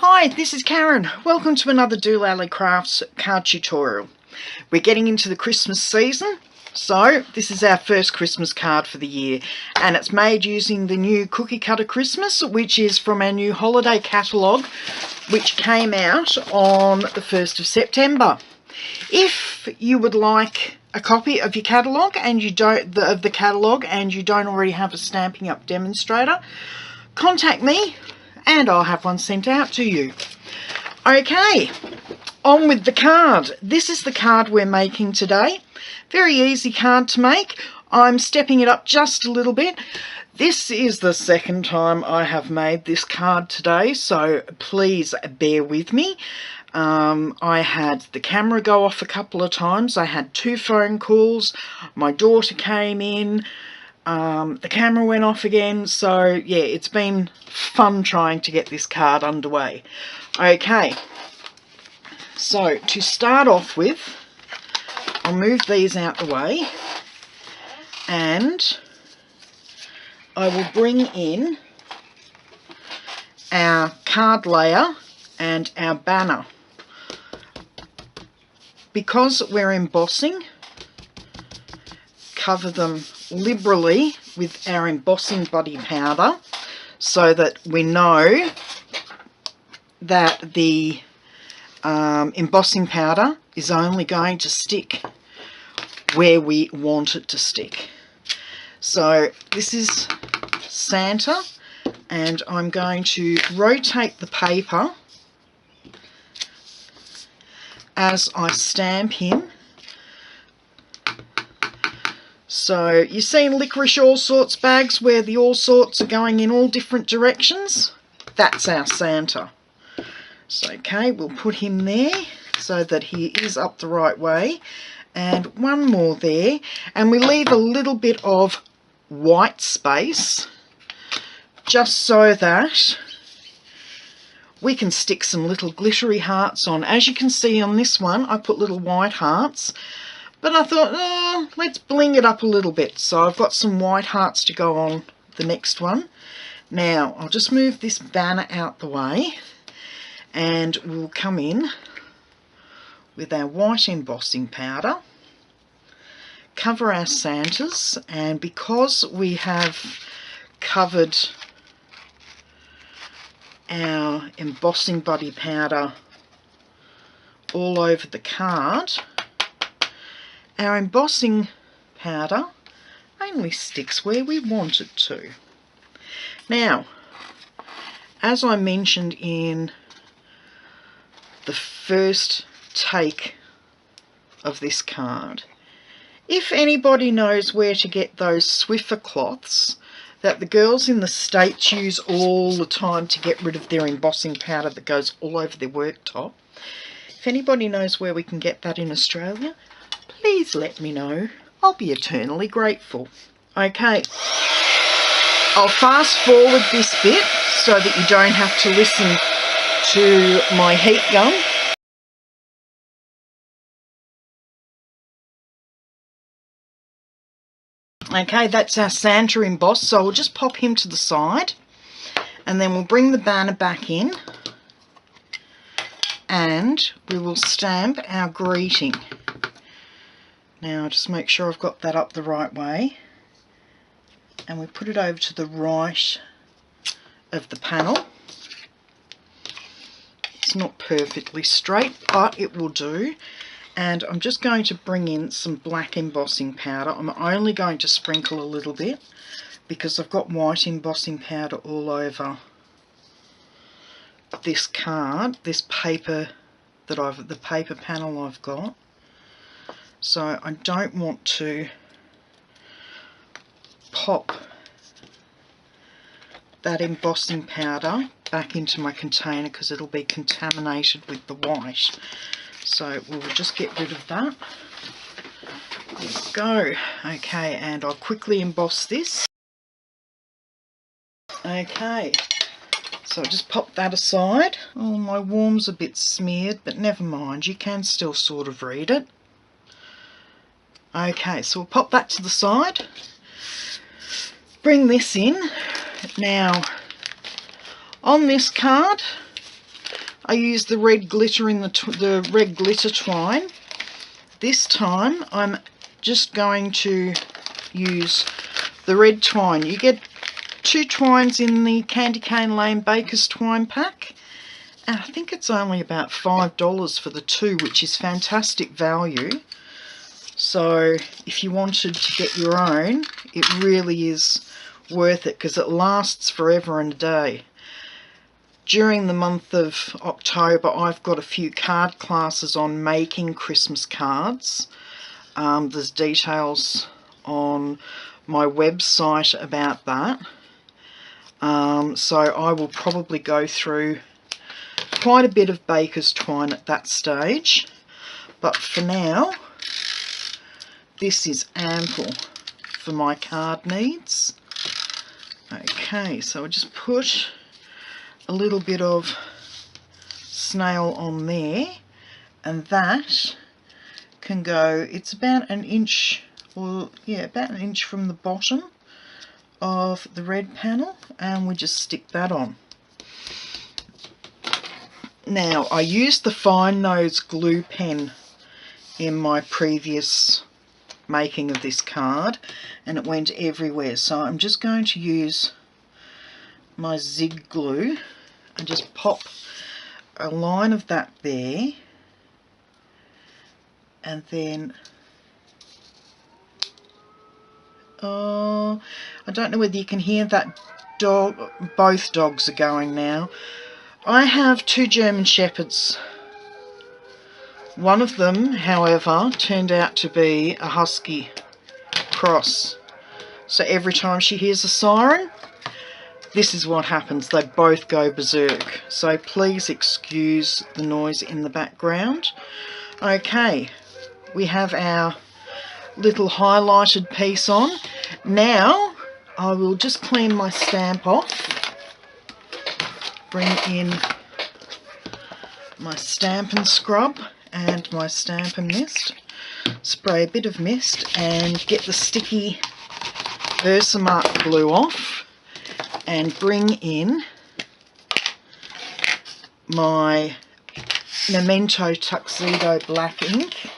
Hi, this is Karen. Welcome to another DoLallyCrafts card tutorial. We're getting into the Christmas season, so this is our first Christmas card for the year, and it's made using the new Cookie Cutter Christmas, which is from our new Holiday Catalogue, which came out on the 1st of September. If you would like a copy of your catalogue and you don't already have a Stampin' Up demonstrator, contact me and I'll have one sent out to you. Okay, on with the card. This is the card we're making today. Very easy card to make. I'm stepping it up just a little bit. This is the second time I have made this card today, so please bear with me. I had the camera go off a couple of times. I had 2 phone calls. My daughter came in. The camera went off again, so yeah, it's been fun trying to get this card underway. Okay, so to start off with, I'll move these out the way and I will bring in our card layer and our banner. Because we're embossing, cover them liberally with our embossing body powder so that we know that the embossing powder is only going to stick where we want it to stick. So this is Santa, and I'm going to rotate the paper as I stamp him. So you've seen Licorice All Sorts bags where the all sorts are going in all different directions? That's our Santa. So okay, we'll put him there so that he is up the right way, and one more there, and we leave a little bit of white space just so that we can stick some little glittery hearts on. As you can see on this one, I put little white hearts, but I thought, let's bling it up a little bit. So I've got some white hearts to go on the next one. Now, I'll just move this banner out the way, and we'll come in with our white embossing powder, cover our Santas, and because we have covered our embossing body powder all over the card, our embossing powder only sticks where we want it to. Now, as I mentioned in the first take of this card, if anybody knows where to get those Swiffer cloths that the girls in the States use all the time to get rid of their embossing powder that goes all over their worktop, if anybody knows where we can get that in Australia, please let me know. I'll be eternally grateful. Okay, I'll fast forward this bit so that you don't have to listen to my heat gun. Okay, that's our Santa embossed, so we'll just pop him to the side, and then we'll bring the banner back in, and we will stamp our greeting. Now, just make sure I've got that up the right way, and we put it over to the right of the panel. It's not perfectly straight, but it will do. And I'm just going to bring in some black embossing powder. I'm only going to sprinkle a little bit because I've got white embossing powder all over this card, this paper that the paper panel I've got. So I don't want to pop that embossing powder back into my container because it'll be contaminated with the white. So we'll just get rid of that. There we go. Okay, and I'll quickly emboss this. Okay, so I'll just pop that aside. Oh, my warm's a bit smeared, but never mind, you can still sort of read it. Okay, so we'll pop that to the side. Bring this in. Now, on this card, I used the red glitter in the red glitter twine. This time I'm just going to use the red twine. You get 2 twines in the Candy Cane Lane Baker's Twine Pack, and I think it's only about $5 for the 2, which is fantastic value. So if you wanted to get your own, it really is worth it because it lasts forever and a day. During the month of October, I've got a few card classes on making Christmas cards. There's details on my website about that. So I will probably go through quite a bit of Baker's Twine at that stage. But for now, this is ample for my card needs. Okay, so I just put a little bit of snail on there, and that can go, it's about an inch, or yeah, about an inch from the bottom of the red panel, and we just stick that on. Now, I used the fine nose glue pen in my previous making of this card, and it went everywhere, so I'm just going to use my zig glue and just pop a line of that there, and then I don't know whether you can hear that dog. Both dogs are going now. I have 2 German Shepherds. One of them, however, turned out to be a husky cross, so every time she hears a siren, this is what happens. They both go berserk. So please excuse the noise in the background. Okay, we have our little highlighted piece on. Now I will just clean my stamp off. Bring in my Stampin' Scrub and my Stampin' Mist. Spray a bit of mist and get the sticky Versamark glue off. And bring in my Memento Tuxedo black ink.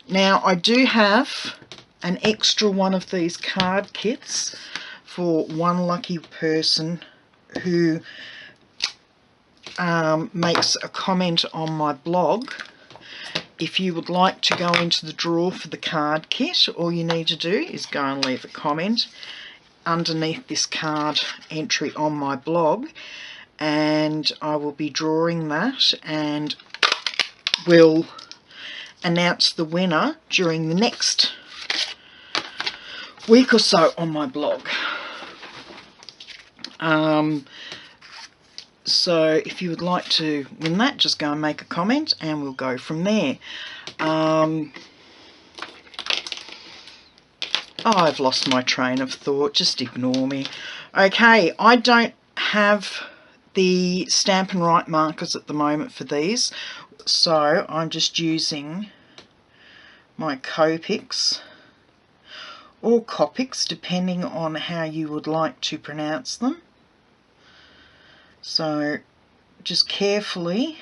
Now, I do have an extra one of these card kits for one lucky person who makes a comment on my blog. If you would like to go into the draw for the card kit, all you need to do is go and leave a comment underneath this card entry on my blog, and I will be drawing that and will announce the winner during the next week or so on my blog. So if you would like to win that, just go and make a comment and we'll go from there. Oh, I've lost my train of thought, just ignore me. Okay, I don't have the Stampin' Right markers at the moment for these, so I'm just using my Copics or Copics, depending on how you would like to pronounce them. So just carefully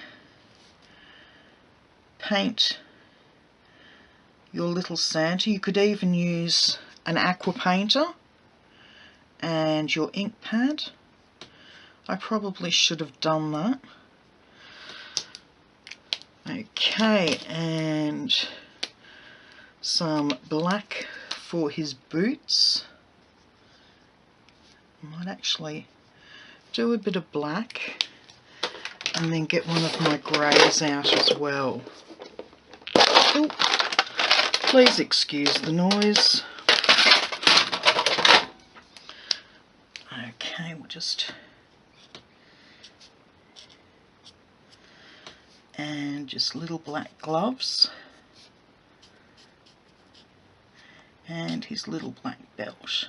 paint your little Santa. You could even use an aqua painter and your ink pad. I probably should have done that. Okay, and some black for his boots. I might actually do a bit of black and then get one of my greys out as well. Ooh, please excuse the noise. Okay, we'll just, and just little black gloves and his little black belt.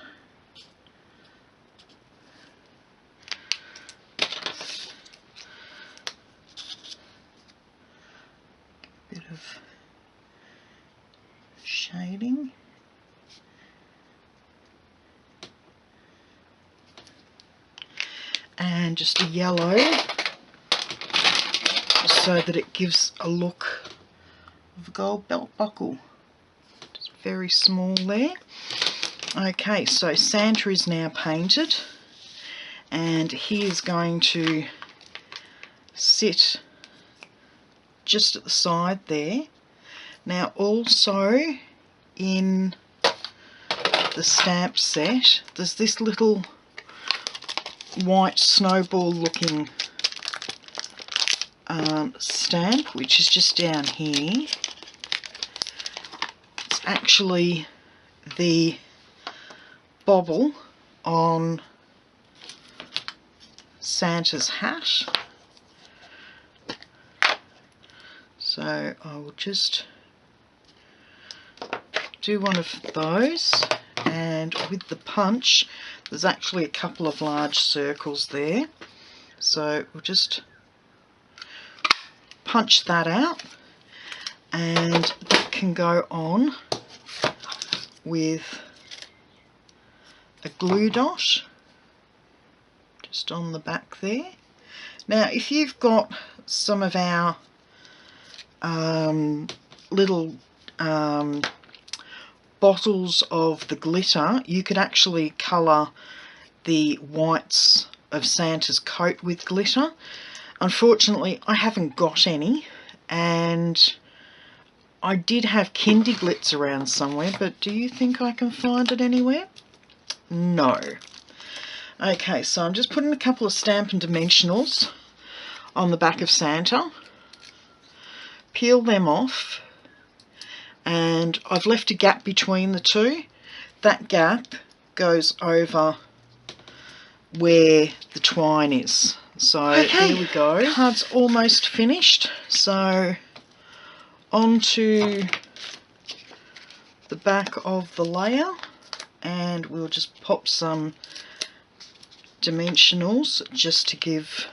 A bit of shading. And just a yellow so that it gives a look of a gold belt buckle. Just very small there. Okay, so Santa is now painted, and he is going to sit just at the side there. Now also in the stamp set there's this little white snowball looking stamp, which is just down here. It's actually the bobble on Santa's hat. So I will just do one of those, and with the punch there's actually a couple of large circles there, so we'll just punch that out, and that can go on with a glue dot just on the back there. Now if you've got some of our little bottles of the glitter, you could actually colour the whites of Santa's coat with glitter. Unfortunately I haven't got any, and I did have Kindy Glitz around somewhere, but do you think I can find it anywhere? No. Okay, so I'm just putting a couple of Stampin' Dimensionals on the back of Santa. Peel them off, and I've left a gap between the two. That gap goes over where the twine is. So okay, there we go. Card's almost finished, so onto the back of the layer, and we'll just pop some dimensionals just to give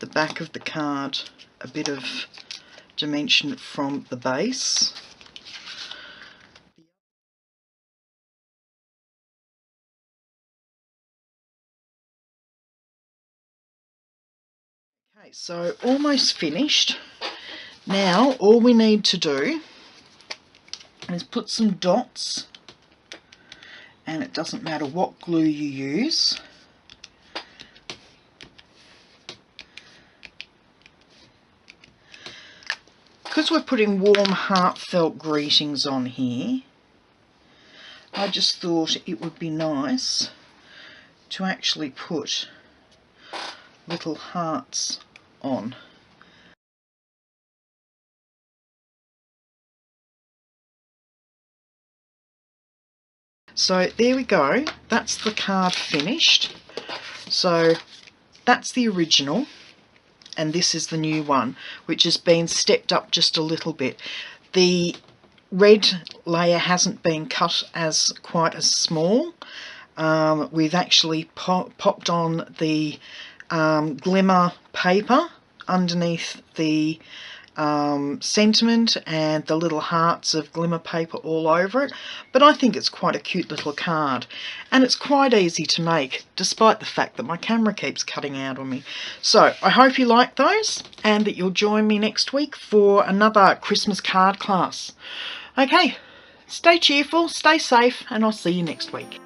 the back of the card a bit of dimension from the base. Okay, so almost finished. Now all we need to do is put some dots, and it doesn't matter what glue you use. Because we're putting warm, heartfelt greetings on here, I just thought it would be nice to actually put little hearts on. So there we go, that's the card finished. So that's the original, and this is the new one, which has been stepped up just a little bit. The red layer hasn't been cut as quite as small. We've actually popped on the glimmer paper underneath the sentiment and the little hearts of glimmer paper all over it, but I think it's quite a cute little card, and it's quite easy to make despite the fact that my camera keeps cutting out on me. So I hope you like those, and that you'll join me next week for another Christmas card class. Okay, stay cheerful, stay safe, and I'll see you next week.